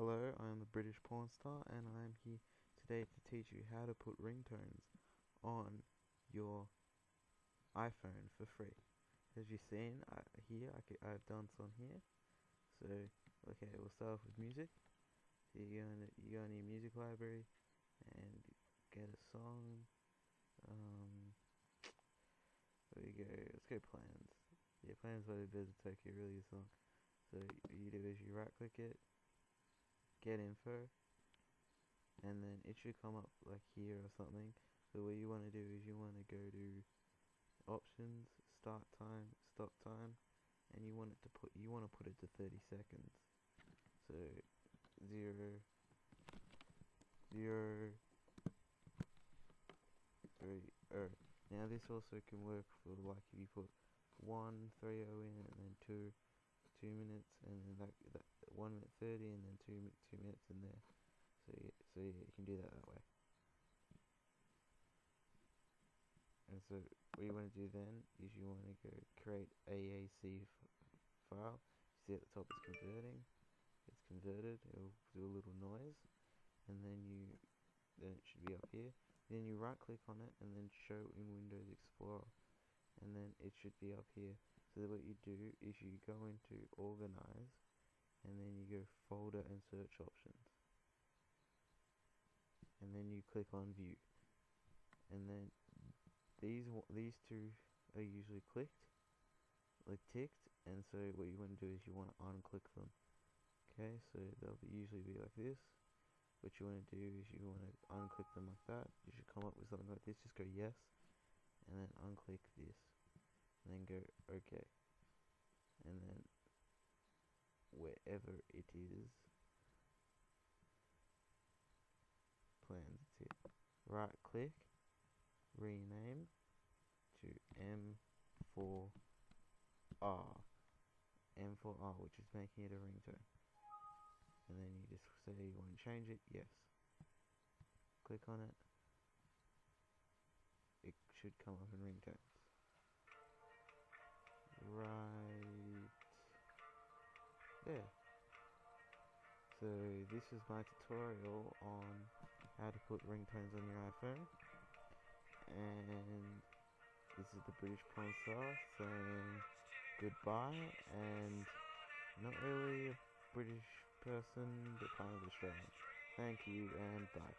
Hello, I am the British porn star, and I am here today to teach you how to put ringtones on your iPhone for free. As you've seen I've done some here. So, okay, we'll start off with music. So you go into your music library and get a song. There you go. Let's go plans. Yeah, plans by the Visit Tokyo, really a song. So what you do is you right click it, get info, and then it should come up like here or something. So what you want to do is you want to go to options, start time, stop time, and you want to put it to 30 seconds. So 0 0 3 now this also can work for like if you put 1:30 in and then 2 minutes and then that 1 minute 30 and then 2 minutes in there. So yeah, you can do that way. And so what you want to do then is you want to go create AAC file. You see at the top it's converting. It's converted. It'll do a little noise, and then it should be up here. Then you right click on it and then show in Windows Explorer, and then it should be up here. So what you do is you go into organize, and then you go folder and search options, and then you click on view, and then these two are usually ticked, and so what you want to do is you want to unclick them. Okay, so they'll usually be like this. What you want to do is you want to unclick them like that. You should come up with something like this. Just go yes, and then unclick this, and then go OK, and then wherever it is, plans, it's here. Right click, rename to M4R, which is making it a ringtone. And then you just say you want to change it, yes. Click on it. It should come up in ringtones. Right there. So this is my tutorial on how to put ringtones on your iPhone. And this is the British porn star saying goodbye, and not really a British person, but kind of Australian. Thank you and bye.